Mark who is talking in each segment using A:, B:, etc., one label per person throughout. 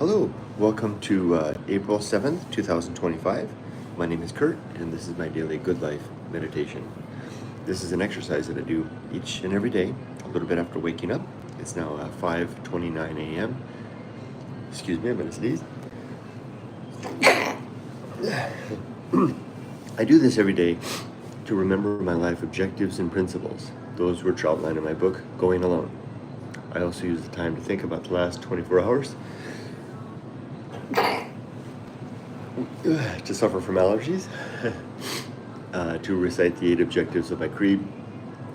A: Hello, welcome to April 7th, 2025. My name is Kurt, and this is my daily Good Life meditation. This is an exercise that I do each and every day, a little bit after waking up. It's now 5:29 a.m. Excuse me, I'm going to sneeze. I do this every day to remember my life objectives and principles, those which are outlined in my book, Going Alone. I also use the time to think about the last 24 hours, to suffer from allergies, to recite the 8 objectives of my creed,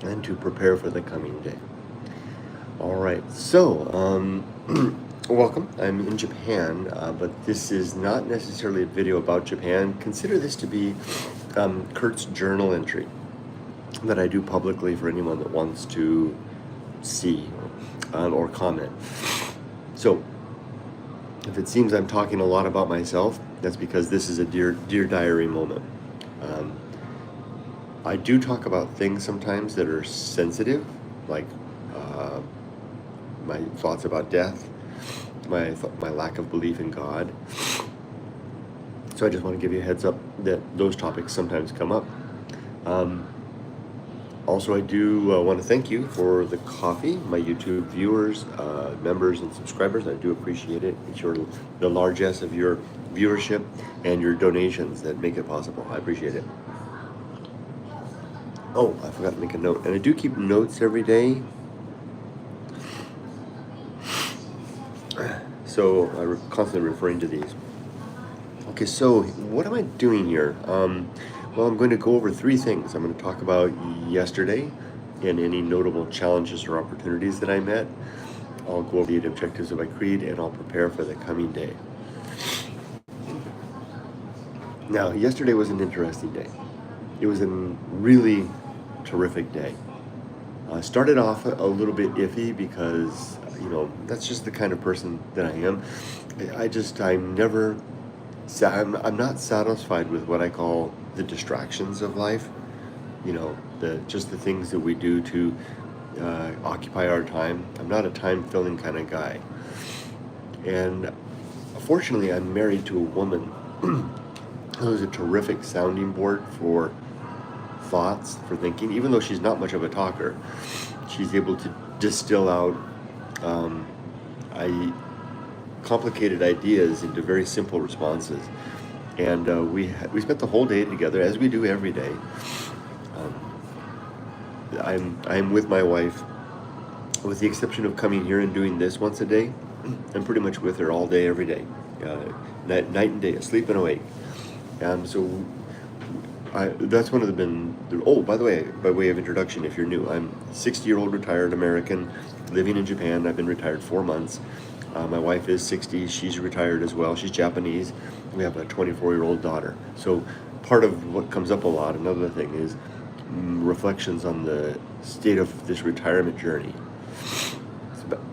A: and to prepare for the coming day. All right, so welcome. I'm in Japan, but this is not necessarily a video about Japan. Consider this to be Kurt's journal entry that I do publicly for anyone that wants to see or comment. So if it seems I'm talking a lot about myself, that's because this is a dear diary moment. I do talk about things sometimes that are sensitive, like my thoughts about death, my lack of belief in God. So I just want to give you a heads up that those topics sometimes come up. Also, I do want to thank you for the coffee, my YouTube viewers, members, and subscribers. I do appreciate it. It's the largesse of your viewership and your donations that make it possible. I appreciate it. Oh, I forgot to make a note. And I do keep notes every day. So I'm constantly referring to these. Okay, so what am I doing here? Well, I'm going to go over 3 things. I'm going to talk about yesterday and any notable challenges or opportunities that I met. I'll go over the 8 objectives of my creed, and I'll prepare for the coming day. Now, yesterday was an interesting day. It was a really terrific day. Started off a little bit iffy because, that's just the kind of person that I am. I'm not satisfied with what I call the distractions of life. The things that we do to occupy our time. I'm not a time-filling kind of guy. And fortunately, I'm married to a woman who's a terrific sounding board for thoughts, for thinking. Even though she's not much of a talker, she's able to distill out complicated ideas into very simple responses. And we spent the whole day together, as we do every day. I'm with my wife, with the exception of coming here and doing this once a day. I'm pretty much with her all day, every day, night and day, asleep and awake. So that's one of the oh, by the way, by way of introduction, if you're new, I'm a 60-year-old retired American living in Japan. I've been retired 4 months. My wife is 60. She's retired as well. She's Japanese. We have a 24-year-old daughter. So part of what comes up a lot, another thing, is reflections on the state of this retirement journey.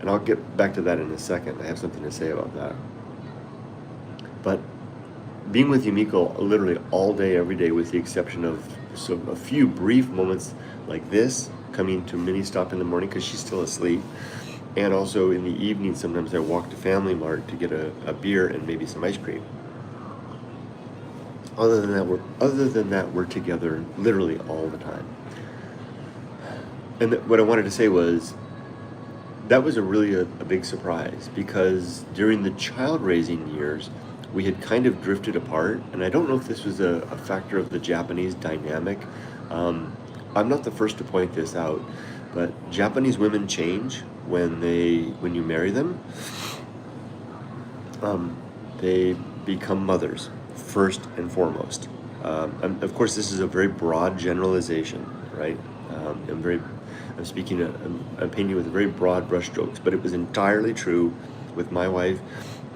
A: And I'll get back to that in a second. I have something to say about that. But being with Yumiko literally all day, every day, with the exception of a few brief moments like this, coming to mini stop in the morning because she's still asleep. And also in the evening, sometimes I walk to Family Mart to get a beer and maybe some ice cream. Other than that, we're together literally all the time. And what I wanted to say was, that was really a big surprise, because during the child raising years, we had kind of drifted apart. And I don't know if this was a factor of the Japanese dynamic. I'm not the first to point this out, but Japanese women change when you marry them. They become mothers first and foremost. Of course, this is a very broad generalization, right? I'm painting with very broad brushstrokes, but it was entirely true with my wife,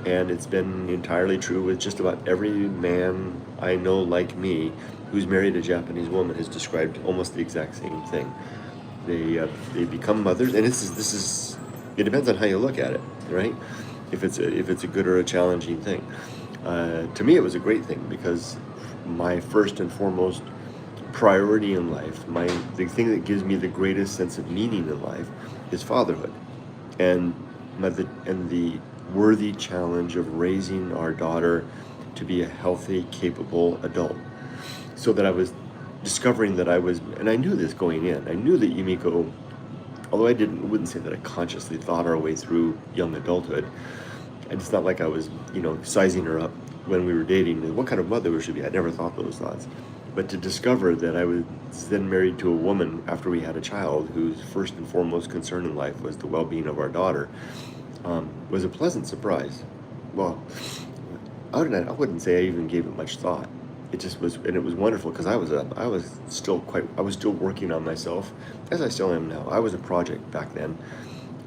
A: and it's been entirely true with just about every man I know like me who's married a Japanese woman has described almost the exact same thing. They become mothers, and it depends on how you look at it, right? If it's a good or a challenging thing. To me, it was a great thing, because my first and foremost priority in life, the thing that gives me the greatest sense of meaning in life, is fatherhood, and the worthy challenge of raising our daughter to be a healthy, capable adult. So that I was discovering that and I knew this going in, I knew that Yumiko, although wouldn't say that I consciously thought our way through young adulthood. It's not like I was, sizing her up when we were dating and what kind of mother we should be. I never thought those thoughts. But to discover that I was then married to a woman after we had a child whose first and foremost concern in life was the well-being of our daughter, was a pleasant surprise. Well, I wouldn't say I even gave it much thought. It just was, and it was wonderful because I was still working on myself, as I still am now. I was a project back then,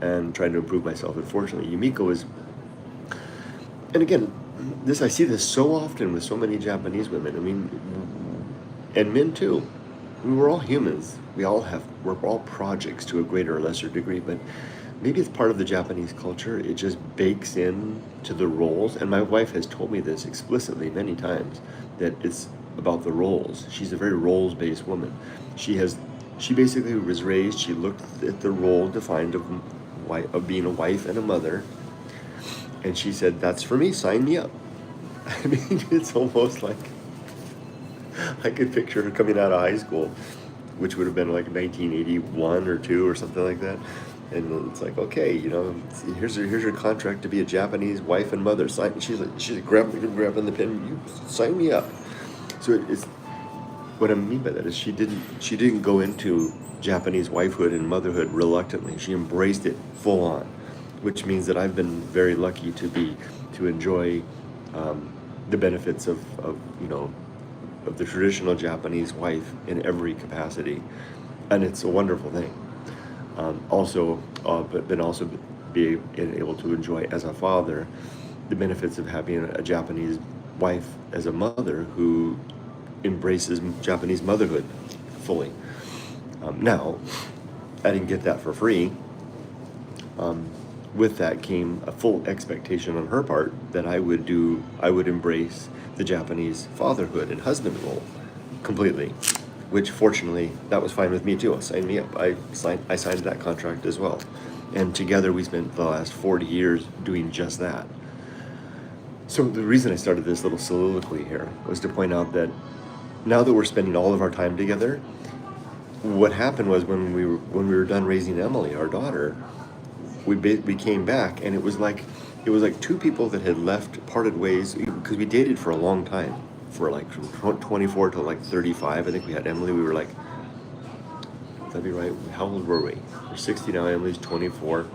A: and trying to improve myself. Unfortunately, Yumiko was, and again, I see this so often with so many Japanese women. I mean, and men too. I mean, we're all humans. We're all projects to a greater or lesser degree, but maybe it's part of the Japanese culture. It just bakes in to the roles. And my wife has told me this explicitly many times, that it's about the roles. She's a very roles-based woman. She basically was raised, she looked at the role defined of being a wife and a mother, and she said, that's for me, sign me up. I mean, it's almost like, I could picture her coming out of high school, which would have been like 1981 or 2 or something like that. And it's like, okay, here's your contract to be a Japanese wife and mother. Sign. She's grabbing the pen. You sign me up. So it's what I mean by that is she didn't go into Japanese wifehood and motherhood reluctantly. She embraced it full on, which means that I've been very lucky to enjoy the benefits of the traditional Japanese wife in every capacity, and it's a wonderful thing. But also be able to enjoy as a father the benefits of having a Japanese wife as a mother who embraces Japanese motherhood fully. Now, I didn't get that for free. With that came a full expectation on her part that I would embrace the Japanese fatherhood and husband role completely, which fortunately, that was fine with me too. Sign me up. I signed that contract as well. And together we spent the last 40 years doing just that. So the reason I started this little soliloquy here was to point out that now that we're spending all of our time together, what happened was when we were done raising Emily, our daughter, we came back, and it was like two people that had parted ways, because we dated for a long time, for like from 24 to like 35. I think we had Emily. We were like, that'd be right. How old were we? We're 60 now. Emily's 24.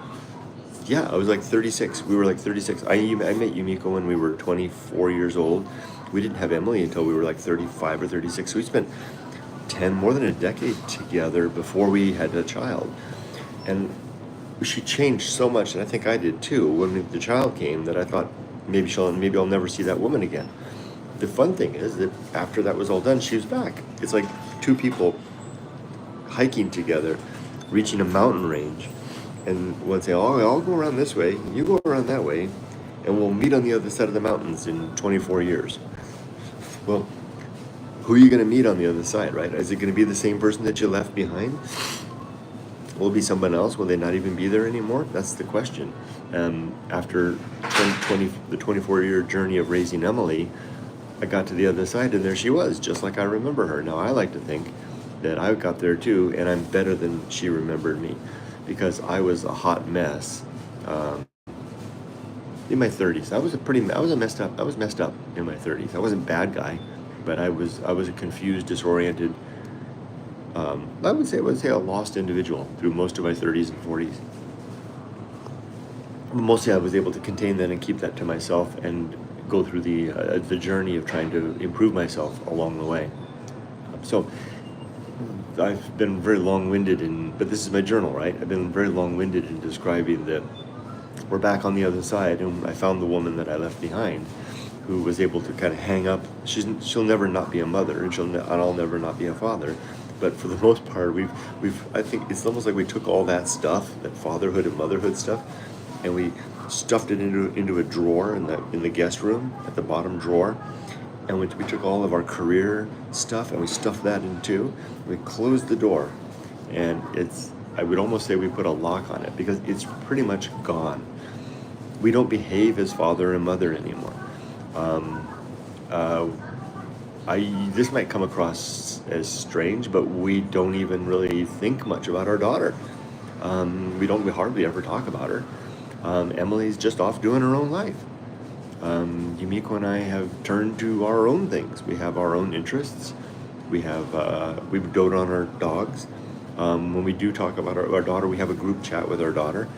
A: Yeah, I was like 36. We were like 36. I met Yumiko when we were 24 years old. We didn't have Emily until we were like 35 or 36. So we spent more than a decade together before we had a child. And she changed so much, and I think I did too, when the child came, that I thought maybe I'll never see that woman again. The fun thing is that after that was all done, she was back. It's like two people hiking together, reaching a mountain range, and one say, "Oh, I'll go around this way, you go around that way, and we'll meet on the other side of the mountains in 24 years." Well, who are you going to meet on the other side, right? Is it going to be the same person that you left behind? Will it be someone else? Will they not even be there anymore? That's the question. After the 24-year journey of raising Emily, I got to the other side, and there she was, just like I remember her. Now, I like to think that I got there too, and I'm better than she remembered me, because I was a hot mess in my 30s. I was messed up in my 30s. I wasn't a bad guy, but I was a confused, disoriented, I would say a lost individual through most of my 30s and 40s. Mostly I was able to contain that and keep that to myself and go through the journey of trying to improve myself along the way. So I've been very long-winded but this is my journal, right? I've been very long-winded in describing that we're back on the other side, and I found the woman that I left behind, who was able to kind of hang up. She'll never not be a mother, and I'll never not be a father. But for the most part, I think it's almost like we took all that stuff, that fatherhood and motherhood stuff, and we stuffed it into a drawer in the guest room, at the bottom drawer, and we took all of our career stuff and we stuffed that in too. We closed the door, and I would almost say we put a lock on it, because it's pretty much gone. we don't behave as father and mother anymore. Um, uh, this might come across as strange, but we don't even really think much about our daughter. We hardly ever talk about her. Emily's just off doing her own life. Yumiko and I have turned to our own things. We have our own interests. We dote on our dogs. When we do talk about our daughter, we have a group chat with our daughter.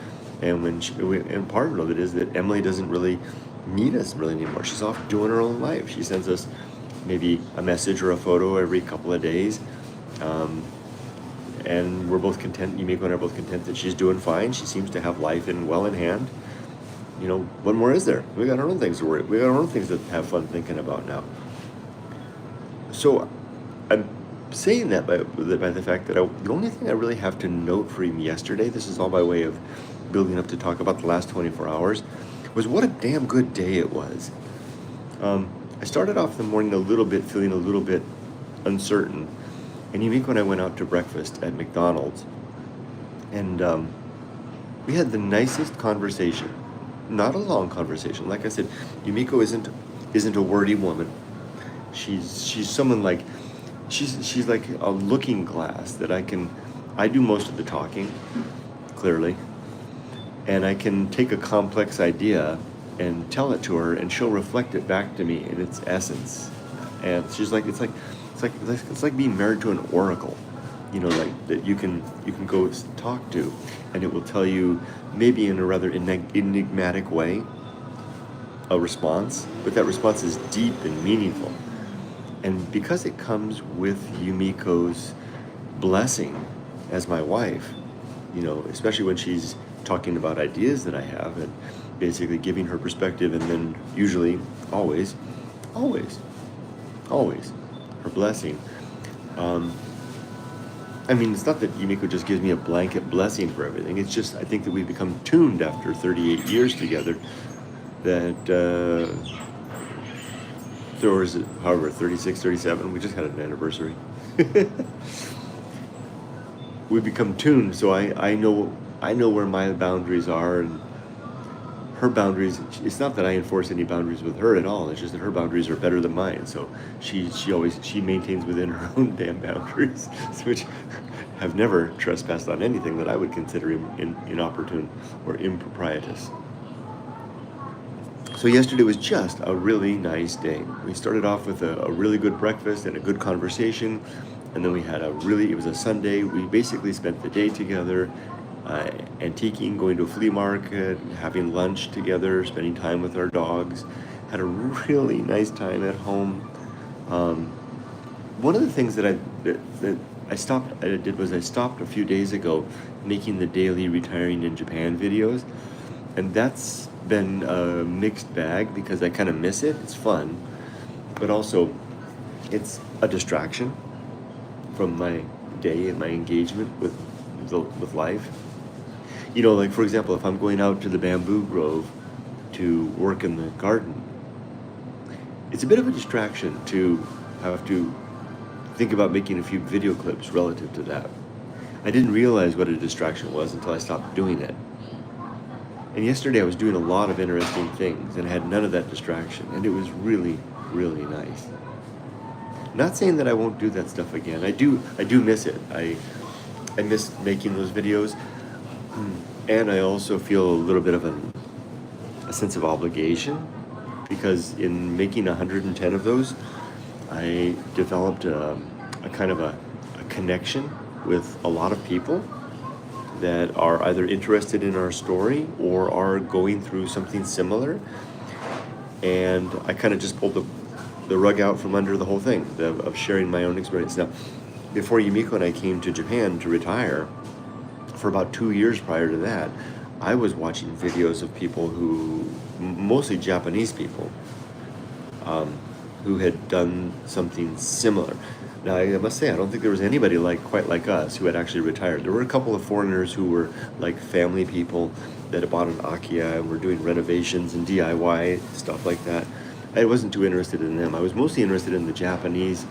A: And and part of it is that Emily doesn't really need us really anymore. She's off doing her own life. She sends us maybe a message or a photo every couple of days. And we're both content, Yumiko and I are both content that she's doing fine. She seems to have life well in hand. What more is there? We got our own things to worry. We got our own things to have fun thinking about now. So I'm saying that by the fact that the only thing I really have to note from yesterday, this is all by way of building up to talk about the last 24 hours, was what a damn good day it was. I started off the morning feeling a little bit uncertain, and Yumiko and I went out to breakfast at McDonald's, and we had the nicest conversation. Not a long conversation. Like I said, Yumiko isn't a wordy woman. She's someone like she's like a looking glass that I do most of the talking, clearly, and I can take a complex idea and tell it to her, and she'll reflect it back to me in its essence. And she's like it's like being married to an oracle, like that you can go talk to, and it will tell you, maybe in a rather enigmatic way, a response, but that response is deep and meaningful. And because it comes with Yumiko's blessing as my wife, especially when she's talking about ideas that I have and basically giving her perspective, and then usually, always, her blessing. It's not that Yumiko just gives me a blanket blessing for everything. It's just, I think that we've become tuned after 38 years together that, however, 36, 37, we just had an anniversary. We've become tuned, so I know where my boundaries are, and her boundaries, it's not that I enforce any boundaries with her at all, it's just that her boundaries are better than mine, so she maintains within her own damn boundaries, which have never trespassed on anything that I would consider inopportune or improprietous. So yesterday was just a really nice day. We started off with a really good breakfast and a good conversation, and then we had it was a Sunday. We basically spent the day together, antiquing, going to a flea market, having lunch together, spending time with our dogs. Had a really nice time at home. One of the things that I stopped a few days ago making the daily retiring in Japan videos, and that's been a mixed bag because I kind of miss it. It's fun, but also it's a distraction from my day and my engagement with life. Like for example, if I'm going out to the bamboo grove to work in the garden, it's a bit of a distraction to have to think about making a few video clips relative to that. I didn't realize what a distraction was until I stopped doing it. And yesterday I was doing a lot of interesting things and I had none of that distraction, and it was really, really nice. Not saying that I won't do that stuff again. I do miss it. I miss making those videos. And I also feel a little bit of a sense of obligation, because in making 110 of those, I developed a kind of a connection with a lot of people that are either interested in our story or are going through something similar. And I kind of just pulled the rug out from under the whole thing of sharing my own experience. Now, before Yumiko and I came to Japan to retire, for about 2 years prior to that, I was watching videos of people mostly Japanese people, who had done something similar. Now, I must say, I don't think there was anybody quite like us who had actually retired. There were a couple of foreigners who were like family people that had bought an Akiya and were doing renovations and DIY, stuff like that. I wasn't too interested in them. I was mostly interested in the Japanese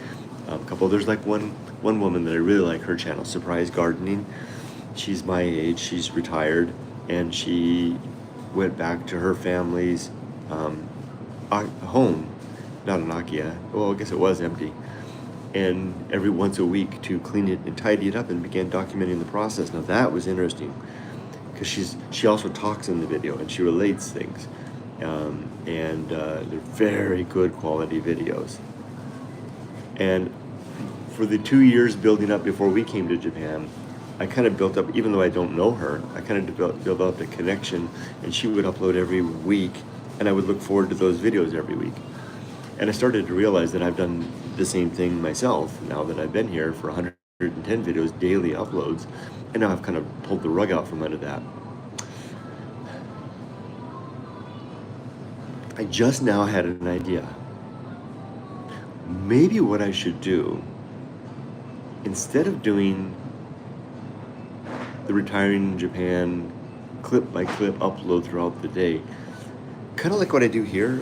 A: couple. There's like one woman that I really like her channel, Surprise Gardening. She's my age, she's retired, and she went back to her family's home, not an Akia. Well, I guess it was empty. And every once a week to clean it and tidy it up, and began documenting the process. Now that was interesting because she also talks in the video and she relates things, and they're very good quality videos. And for the 2 years building up before we came to Japan, I kind of built up, even though I don't know her, I kind of developed a connection, and she would upload every week, and I would look forward to those videos every week. And I started to realize that I've done the same thing myself now that I've been here for 110 videos, daily uploads, and now I've kind of pulled the rug out from under that. I just now had an idea. Maybe what I should do, instead of doing the Retiring in Japan clip by clip upload throughout the day, kind of like what I do here,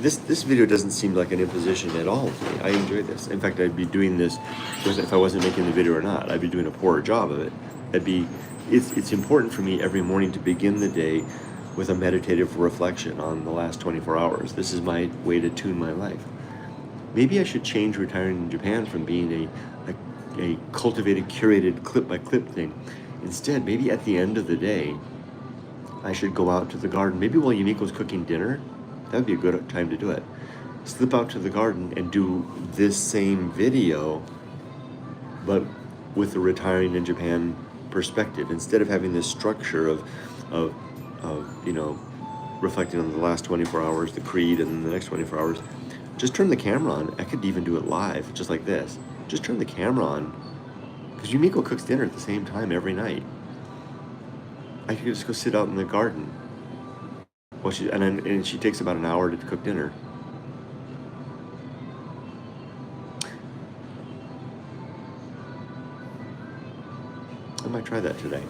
A: this video doesn't seem like an imposition at all to me. I enjoy this. In fact, I'd be doing this if I wasn't making the video or not. I'd be doing a poorer job of it. It's important for me every morning to begin the day with a meditative reflection on the last 24 hours. This is my way to tune my life. Maybe I should change Retiring in Japan from being a cultivated, curated, clip-by-clip thing. Instead, maybe at the end of the day, I should go out to the garden. Maybe while Yumiko's cooking dinner, that would be a good time to do it. Slip out to the garden and do this same video, but with the Retiring in Japan perspective. Instead of having this structure of reflecting on the last 24 hours, the creed, and then the next 24 hours, just turn the camera on. I could even do it live, just like this. Just turn the camera on, because Yumiko cooks dinner at the same time every night. I could just go sit out in the garden. Well, she takes about an hour to cook dinner. I might try that today.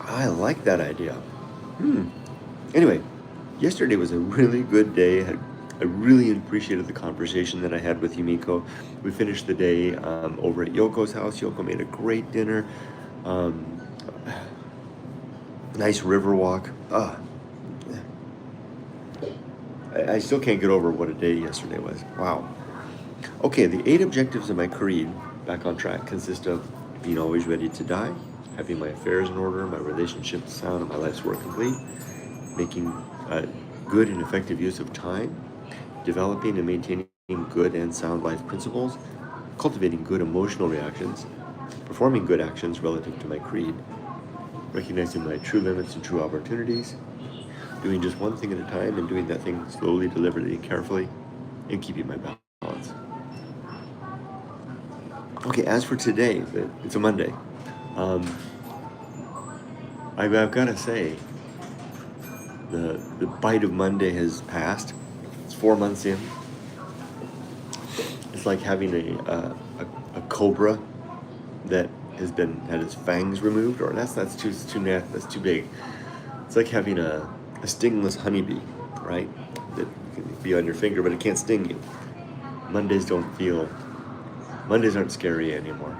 A: I like that idea. Anyway, yesterday was a really good day. I really appreciated the conversation that I had with Yumiko. We finished the day over at Yoko's house. Yoko made a great dinner. Nice river walk. I still can't get over what a day yesterday was. Wow. Okay, the 8 objectives of my creed, back on track, consist of being always ready to die, having my affairs in order, my relationships sound, and my life's work complete, making good and effective use of time, developing and maintaining good and sound life principles, cultivating good emotional reactions, performing good actions relative to my creed, recognizing my true limits and true opportunities, doing just one thing at a time and doing that thing slowly, deliberately, and carefully, and keeping my balance. Okay, as for today, it's a Monday. I've got to say, the bite of Monday has passed. It's 4 months in. It's like having a cobra that has had its fangs removed, or that's too big. It's like having a stingless honeybee, right? That can be on your finger, but it can't sting you. Mondays aren't scary anymore.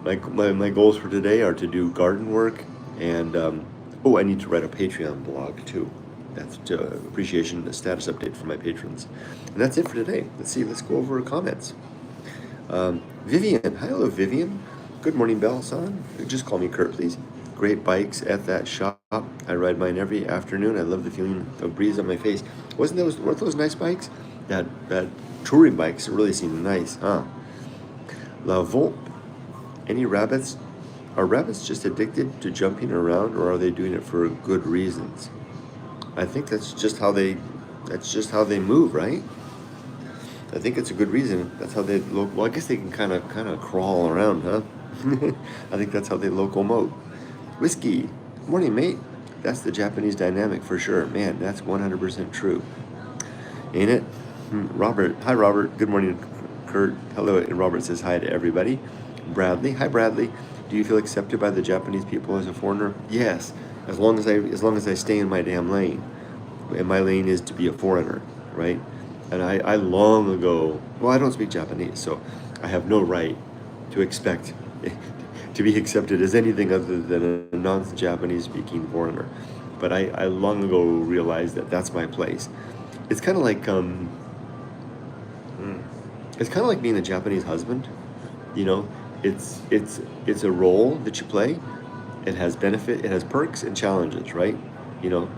A: My goals for today are to do garden work, and I need to write a Patreon blog too. That's appreciation, a status update for my patrons. And that's it for today. Let's go over comments. Vivian, hello Vivian. Good morning, Bell-san. Just call me Kurt, please. Great bikes at that shop. I ride mine every afternoon. I love the feeling of breeze on my face. Weren't those nice bikes? That touring bikes really seem nice, huh? La Volpe. Any rabbits? Are rabbits just addicted to jumping around, or are they doing it for good reasons? I think that's just how they move, right? I think it's a good reason. That's how they well, I guess they can kind of crawl around, huh? I think that's how they locomote. Whiskey. Morning, mate. That's the Japanese dynamic for sure. Man, that's 100% true. Ain't it? Robert. Hi, Robert. Good morning, Kurt. Hello. And Robert says hi to everybody. Bradley. Hi, Bradley. Do you feel accepted by the Japanese people as a foreigner? Yes. As long as I stay in my damn lane. And my lane is to be a foreigner, right? And I long ago, well, I don't speak Japanese, so I have no right to expect to be accepted as anything other than a non-Japanese speaking foreigner. But I long ago realized that that's my place. It's kind of like it's kind of like being a Japanese husband. You know, it's a role that you play. It has benefit, it has perks and challenges, right? You know,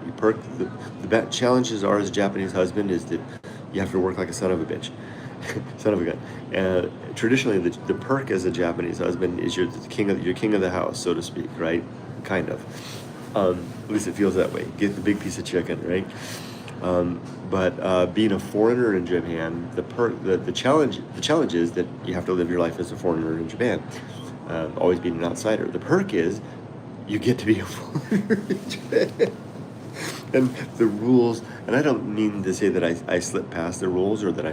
A: the challenges are as a Japanese husband is that you have to work like a son of a bitch, son of a gun. And traditionally, the perk as a Japanese husband is you're king of the house, so to speak, right? Kind of. At least it feels that way. Get the big piece of chicken, right? But being a foreigner in Japan, the challenge is that you have to live your life as a foreigner in Japan, always being an outsider. The perk is you get to be a foreigner in Japan. And the rules, and I don't mean to say that I slip past the rules or that I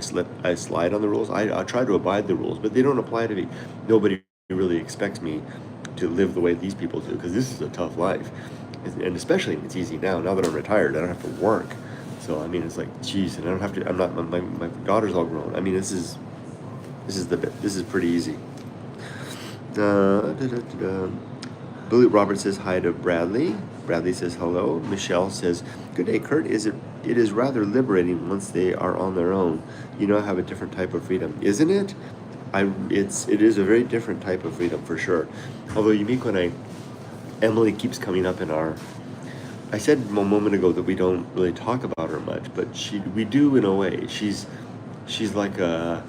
A: slide on the rules. I try to abide the rules, but they don't apply to me. Nobody really expects me to live the way these people do, because this is a tough life. And especially it's easy now that I'm retired, I don't have to work. So I mean, it's like, geez, and I don't have to. I'm not. My daughter's all grown. I mean, this is pretty easy. Billy Robert says hi to Bradley. Bradley says hello. Michelle says, "Good day, Kurt. It is rather liberating once they are on their own. You know, have a different type of freedom, isn't it? It is a very different type of freedom for sure. Although Emily keeps coming up in our. I said a moment ago that we don't really talk about her much, but we do in a way. She's like a.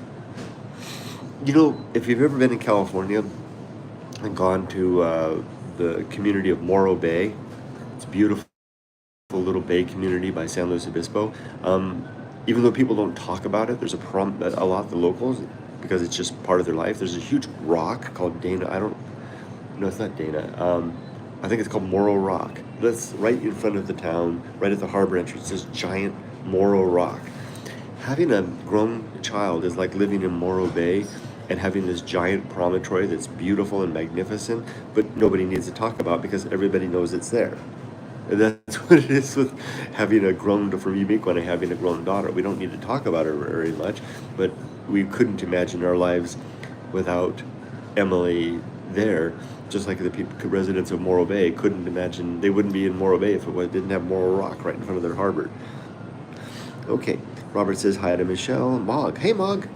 A: You know, if you've ever been in California and gone to the community of Morro Bay, it's a beautiful little bay community by San Luis Obispo. Even though people don't talk about it, there's a lot of the locals, because it's just part of their life. There's a huge rock called Dana. No, it's not Dana. I think it's called Morro Rock. That's right in front of the town, right at the harbor entrance. This giant Morro Rock. Having a grown child is like living in Morro Bay and having this giant promontory that's beautiful and magnificent, but nobody needs to talk about because everybody knows it's there. And that's what it is with having a grown, for Yumiko and having a grown daughter. We don't need to talk about her very much, but we couldn't imagine our lives without Emily there. Just like the residents of Morro Bay couldn't imagine, they wouldn't be in Morro Bay if it didn't have Morro Rock right in front of their harbor. Okay, Robert says hi to Michelle. Mog, hey Mog.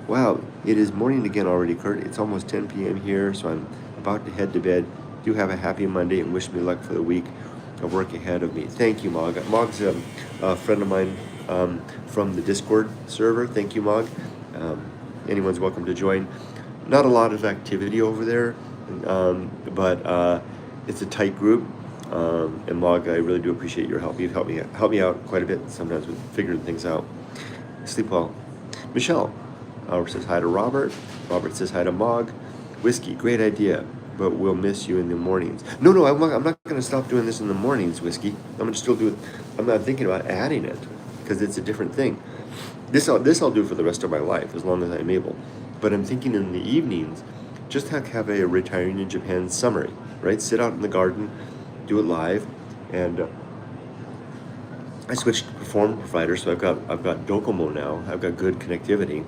A: Wow, it is morning again already, Kurt. It's almost 10 p.m. here, so I'm about to head to bed. Do have a happy Monday and wish me luck for the week of work ahead of me. Thank you, Mog. Mog's a friend of mine from the Discord server. Thank you, Mog. Anyone's welcome to join. Not a lot of activity over there, but it's a tight group. And Mog, I really do appreciate your help. You've helped me out quite a bit sometimes with figuring things out. Sleep well. Michelle says hi to Robert. Robert says hi to Mog. Whiskey, great idea, but we'll miss you in the mornings. No, I'm not going to stop doing this in the mornings, Whiskey. I'm going to still do it. I'm not thinking about adding it because it's a different thing. This I'll do for the rest of my life as long as I'm able. But I'm thinking in the evenings, just have a retiring in Japan summary, right? Sit out in the garden, do it live, and I switched to perform provider, so I've got Docomo now. I've got good connectivity.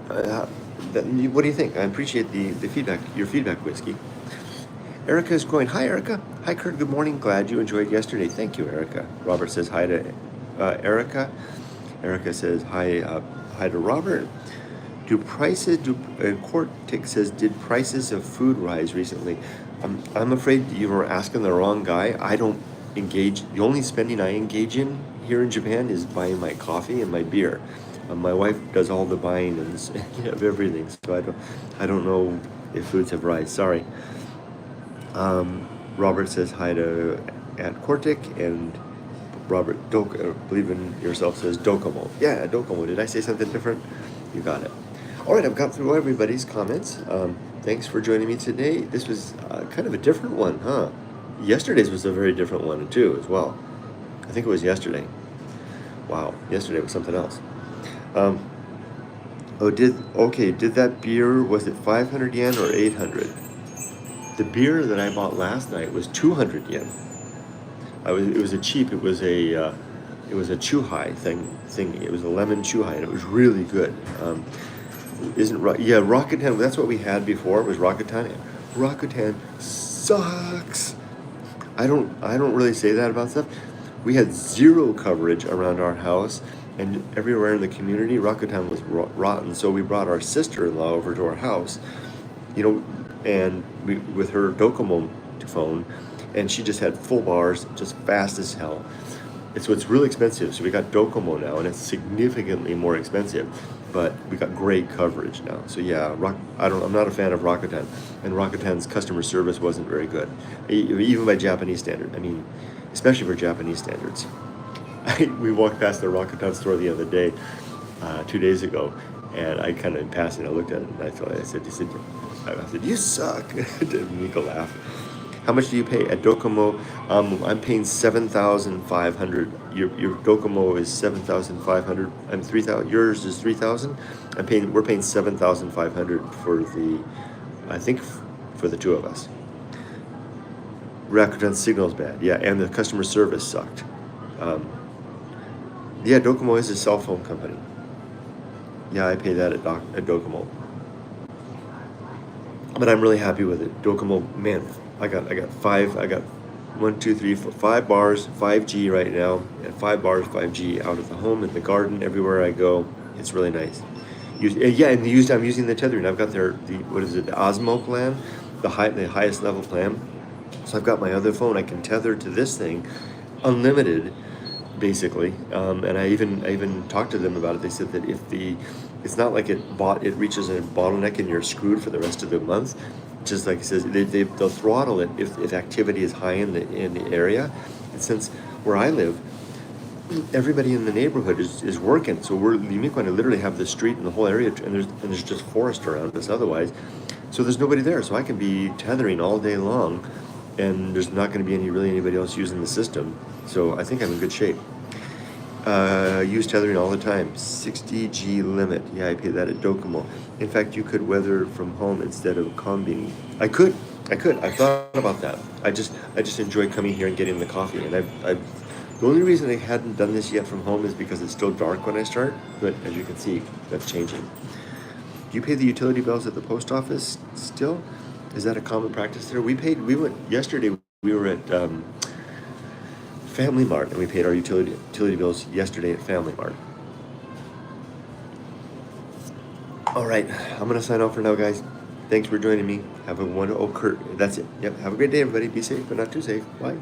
A: What do you think? I appreciate the feedback, your feedback, Whiskey. Erica is going, hi Erica. Hi Kurt, good morning. Glad you enjoyed yesterday. Thank you, Erica. Robert says hi to Erica. Erica says hi to Robert. Cortic says, did prices of food rise recently? I'm afraid you were asking the wrong guy. I don't engage. The only spending I engage in here in Japan is buying my coffee and my beer. My wife does all the buying and of everything, so I don't know if foods have rise. Sorry. Robert says hi to Aunt Cortic, and Robert believe in yourself says Docomo. Yeah, Docomo. Did I say something different? You got it. All right, I've got through everybody's comments. Thanks for joining me today. This was kind of a different one, huh? Yesterday's was a very different one too, as well. I think it was yesterday. Wow, yesterday was something else. Did that beer, was it 500 yen or 800? The beer that I bought last night was 200 yen. It was a chuhai thing. It was a lemon chuhai, and it was really good. Yeah, Rakuten, that's what we had before, it was Rakuten. Rakuten sucks. I don't really say that about stuff. We had zero coverage around our house, and everywhere in the community, Rakuten was rotten. So we brought our sister-in-law over to our house, you know, and with her Docomo phone, and she just had full bars, just fast as hell. So it's really expensive. So we got Docomo now, and it's significantly more expensive, but we got great coverage now. So yeah, I'm not a fan of Rakuten, and Rakuten's customer service wasn't very good, even by Japanese standard. I mean, especially for Japanese standards. We walked past the Rakuten store the other day, 2 days ago, and I kind of in passing, I looked at it and I said, "You suck." Did Miko laugh? How much do you pay at Docomo? I'm paying 7,500. Your Docomo is 7,500. I'm 3,000. Yours is 3,000. We're paying 7,500 for I think for the two of us. Rakuten's signal's bad. Yeah, and the customer service sucked. Yeah, Docomo is a cell phone company. Yeah, I pay that at Docomo. But I'm really happy with it. Docomo, man, I got 1, 2, 3, 4, 5 bars, 5G right now, and 5 bars, 5G out of the home, in the garden, everywhere I go. It's really nice. I'm using the tethering. I've got what is it, the Osmo plan, the highest level plan. So I've got my other phone. I can tether to this thing, unlimited, basically. And I even talked to them about it. They said that it's not like it reaches a bottleneck and you're screwed for the rest of the month. Just like it says, they'll throttle it if activity is high in the area. And since where I live, everybody in the neighborhood is working. So we're going to literally have the street and the whole area, and there's just forest around us otherwise. So there's nobody there. So I can be tethering all day long, and there's not going to be anybody else using the system. So I think I'm in good shape. Use tethering all the time. 60G limit. Yeah, I pay that at Docomo. In fact, you could weather from home instead of combining. I could. I thought about that. I just enjoy coming here and getting the coffee. And the only reason I hadn't done this yet from home is because it's still dark when I start. But as you can see, that's changing. Do you pay the utility bills at the post office still? Is that a common practice there? We went yesterday. We were at Family Mart, and we paid our utility bills yesterday at Family Mart. All right, I'm gonna sign off for now, guys. Thanks for joining me. Have a wonderful. That's it. Yep. Have a great day, everybody. Be safe, but not too safe. Bye.